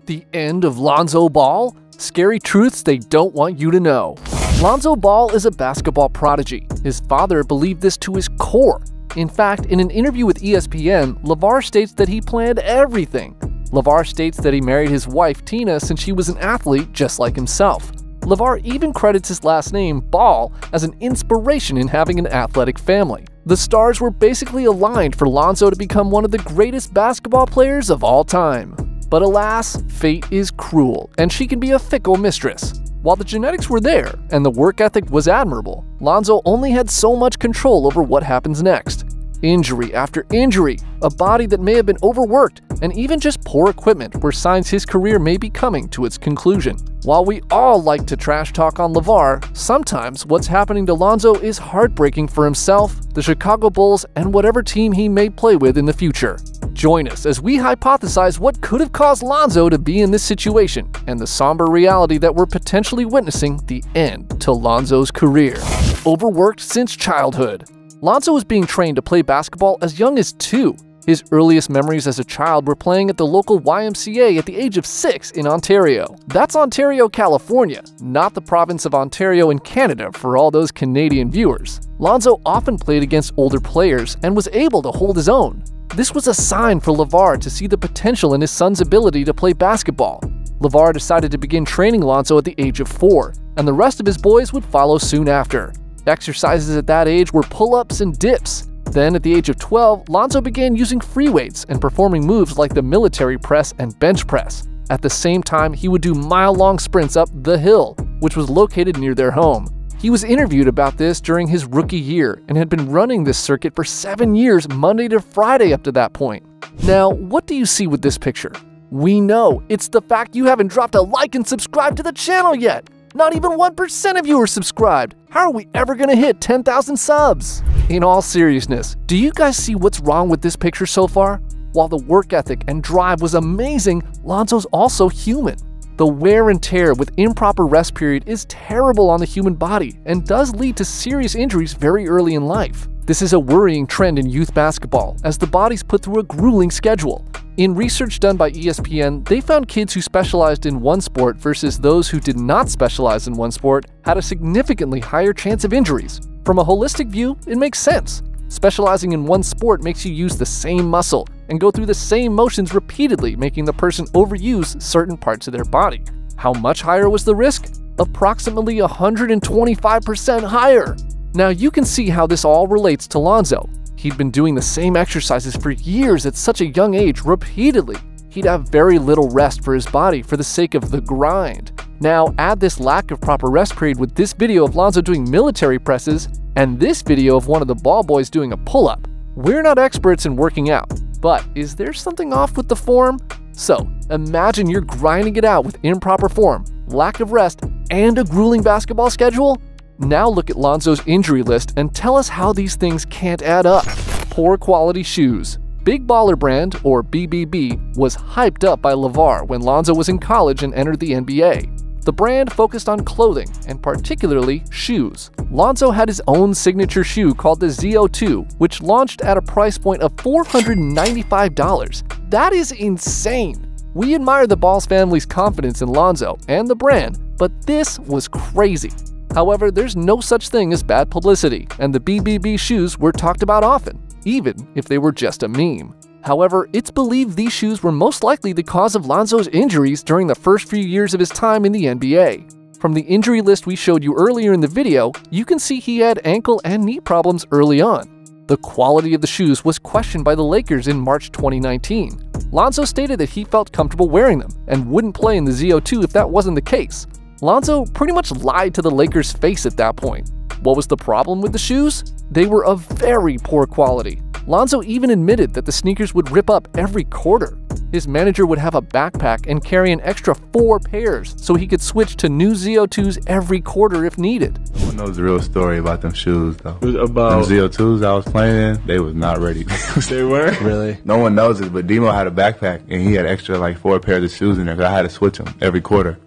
The end of Lonzo Ball? Scary truths they don't want you to know. Lonzo Ball is a basketball prodigy. His father believed this to his core. In fact, in an interview with ESPN, Lavar states that he planned everything. Lavar states that he married his wife Tina since she was an athlete just like himself. Lavar even credits his last name, Ball, as an inspiration in having an athletic family. The stars were basically aligned for Lonzo to become one of the greatest basketball players of all time. But alas, fate is cruel, and she can be a fickle mistress. While the genetics were there and the work ethic was admirable, Lonzo only had so much control over what happens next. Injury after injury, a body that may have been overworked, and even just poor equipment were signs his career may be coming to its conclusion. While we all like to trash talk on Lavar, sometimes what's happening to Lonzo is heartbreaking for himself, the Chicago Bulls, and whatever team he may play with in the future. Join us as we hypothesize what could have caused Lonzo to be in this situation and the somber reality that we're potentially witnessing the end to Lonzo's career. Overworked since childhood. Lonzo was being trained to play basketball as young as 2. His earliest memories as a child were playing at the local YMCA at the age of 6 in Ontario. That's Ontario, California, not the province of Ontario in Canada for all those Canadian viewers. Lonzo often played against older players and was able to hold his own. This was a sign for Lavar to see the potential in his son's ability to play basketball. Lavar decided to begin training Lonzo at the age of 4, and the rest of his boys would follow soon after. Exercises at that age were pull-ups and dips. Then, at the age of 12, Lonzo began using free weights and performing moves like the military press and bench press. At the same time, he would do mile-long sprints up the hill, which was located near their home. He was interviewed about this during his rookie year and had been running this circuit for 7 years, Monday to Friday up to that point. Now, what do you see with this picture? We know it's the fact you haven't dropped a like and subscribe to the channel yet. Not even 1% of you are subscribed. How are we ever gonna hit 10,000 subs? In all seriousness, do you guys see what's wrong with this picture so far? While the work ethic and drive was amazing, Lonzo's also human. The wear and tear with improper rest period is terrible on the human body and does lead to serious injuries very early in life. This is a worrying trend in youth basketball as the body's put through a grueling schedule. In research done by ESPN, they found kids who specialized in one sport versus those who did not specialize in one sport had a significantly higher chance of injuries. From a holistic view, it makes sense. Specializing in one sport makes you use the same muscle and go through the same motions repeatedly, making the person overuse certain parts of their body. How much higher was the risk? Approximately 125% higher. Now you can see how this all relates to Lonzo. He'd been doing the same exercises for years at such a young age repeatedly. He'd have very little rest for his body for the sake of the grind. Now add this lack of proper rest period with this video of Lonzo doing military presses and this video of one of the ball boys doing a pull-up. We're not experts in working out, but is there something off with the form? So imagine you're grinding it out with improper form, lack of rest, and a grueling basketball schedule? Now look at Lonzo's injury list and tell us how these things can't add up. Poor quality shoes. Big Baller Brand, or BBB, was hyped up by Lavar when Lonzo was in college and entered the NBA. The brand focused on clothing, and particularly shoes. Lonzo had his own signature shoe called the ZO2, which launched at a price point of $495. That is insane! We admire the Balls family's confidence in Lonzo and the brand, but this was crazy. However, there's no such thing as bad publicity, and the BBB shoes were talked about often, even if they were just a meme. However, it's believed these shoes were most likely the cause of Lonzo's injuries during the first few years of his time in the NBA. From the injury list we showed you earlier in the video, you can see he had ankle and knee problems early on. The quality of the shoes was questioned by the Lakers in March 2019. Lonzo stated that he felt comfortable wearing them and wouldn't play in the ZO2 if that wasn't the case. Lonzo pretty much lied to the Lakers' face at that point. What was the problem with the shoes? They were of very poor quality. Lonzo even admitted that the sneakers would rip up every quarter. His manager would have a backpack and carry an extra 4 pairs so he could switch to new ZO2s every quarter if needed. No one knows the real story about them shoes though. It was about them ZO2s I was playing in, they was not ready. They were? Really? No one knows it, but Demo had a backpack and he had extra like 4 pairs of shoes in there because I had to switch them every quarter.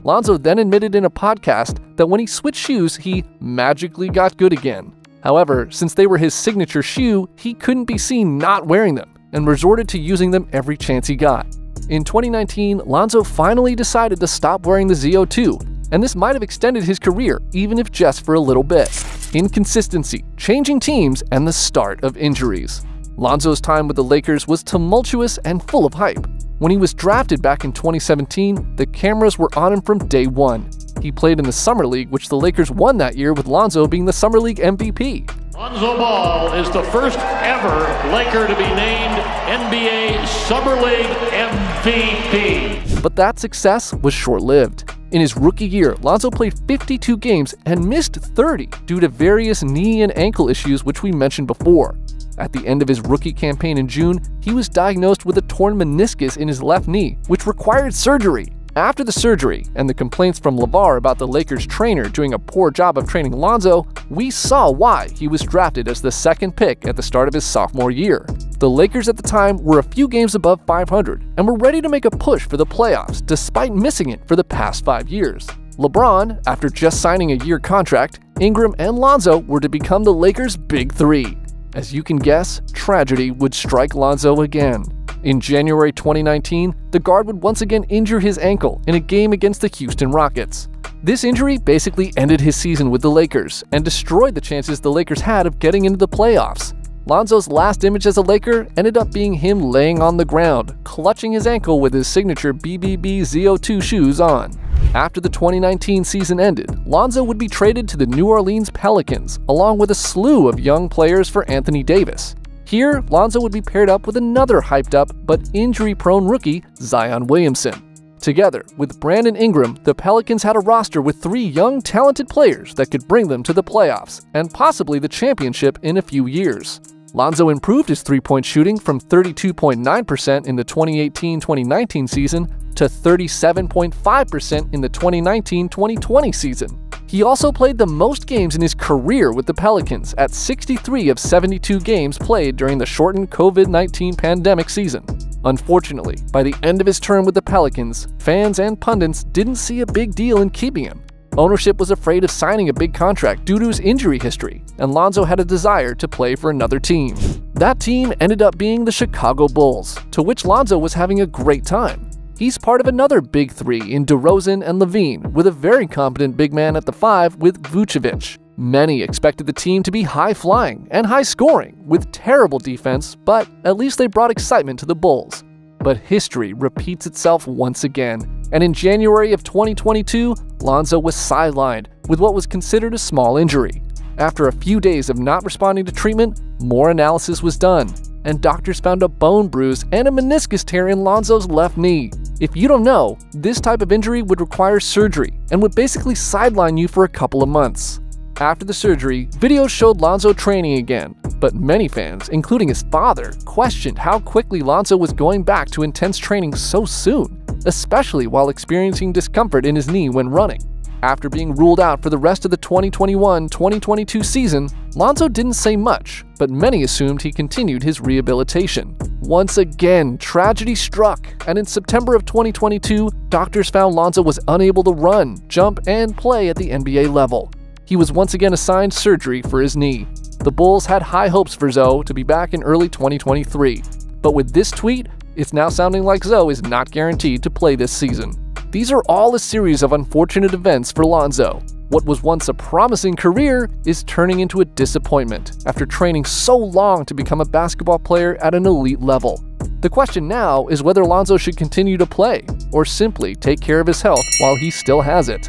Lonzo then admitted in a podcast that when he switched shoes, he magically got good again. However, since they were his signature shoe, he couldn't be seen not wearing them and resorted to using them every chance he got. In 2019, Lonzo finally decided to stop wearing the ZO2, and this might have extended his career, even if just for a little bit. Inconsistency, changing teams, and the start of injuries. Lonzo's time with the Lakers was tumultuous and full of hype. When he was drafted back in 2017, the cameras were on him from day one. He played in the Summer League, which the Lakers won that year with Lonzo being the Summer League MVP. Lonzo Ball is the first ever Laker to be named NBA Summer League MVP. But that success was short-lived. In his rookie year, Lonzo played 52 games and missed 30 due to various knee and ankle issues which we mentioned before. At the end of his rookie campaign in June, he was diagnosed with a torn meniscus in his left knee, which required surgery. After the surgery and the complaints from Lavar about the Lakers trainer doing a poor job of training Lonzo, we saw why he was drafted as the second pick at the start of his sophomore year. The Lakers at the time were a few games above 500 and were ready to make a push for the playoffs despite missing it for the past 5 years. LeBron, after just signing a year contract, Ingram and Lonzo were to become the Lakers' big three. As you can guess, tragedy would strike Lonzo again. In January 2019, the guard would once again injure his ankle in a game against the Houston Rockets. This injury basically ended his season with the Lakers and destroyed the chances the Lakers had of getting into the playoffs. Lonzo's last image as a Laker ended up being him laying on the ground, clutching his ankle with his signature BBB ZO2 shoes on. After the 2019 season ended, Lonzo would be traded to the New Orleans Pelicans, along with a slew of young players for Anthony Davis. Here, Lonzo would be paired up with another hyped-up but injury-prone rookie, Zion Williamson. Together with Brandon Ingram, the Pelicans had a roster with 3 young, talented players that could bring them to the playoffs and possibly the championship in a few years. Lonzo improved his three-point shooting from 32.9% in the 2018-2019 season to 37.5% in the 2019-2020 season. He also played the most games in his career with the Pelicans at 63 of 72 games played during the shortened COVID-19 pandemic season. Unfortunately, by the end of his term with the Pelicans, fans and pundits didn't see a big deal in keeping him. Ownership was afraid of signing a big contract due to his injury history, and Lonzo had a desire to play for another team. That team ended up being the Chicago Bulls, to which Lonzo was having a great time. He's part of another big three in DeRozan and LaVine, with a very competent big man at the 5 with Vucevic. Many expected the team to be high-flying and high-scoring, with terrible defense, but at least they brought excitement to the Bulls. But history repeats itself once again, and in January of 2022, Lonzo was sidelined with what was considered a small injury. After a few days of not responding to treatment, more analysis was done, and doctors found a bone bruise and a meniscus tear in Lonzo's left knee. If you don't know, this type of injury would require surgery and would basically sideline you for a couple of months. After the surgery, videos showed Lonzo training again, but many fans, including his father, questioned how quickly Lonzo was going back to intense training so soon, especially while experiencing discomfort in his knee when running. After being ruled out for the rest of the 2021-2022 season, Lonzo didn't say much, but many assumed he continued his rehabilitation. Once again, tragedy struck, and in September of 2022, doctors found Lonzo was unable to run, jump, and play at the NBA level. He was once again assigned surgery for his knee. The Bulls had high hopes for Zoe to be back in early 2023, but with this tweet, it's now sounding like Zoe is not guaranteed to play this season. These are all a series of unfortunate events for Lonzo. What was once a promising career is turning into a disappointment after training so long to become a basketball player at an elite level. The question now is whether Lonzo should continue to play or simply take care of his health while he still has it.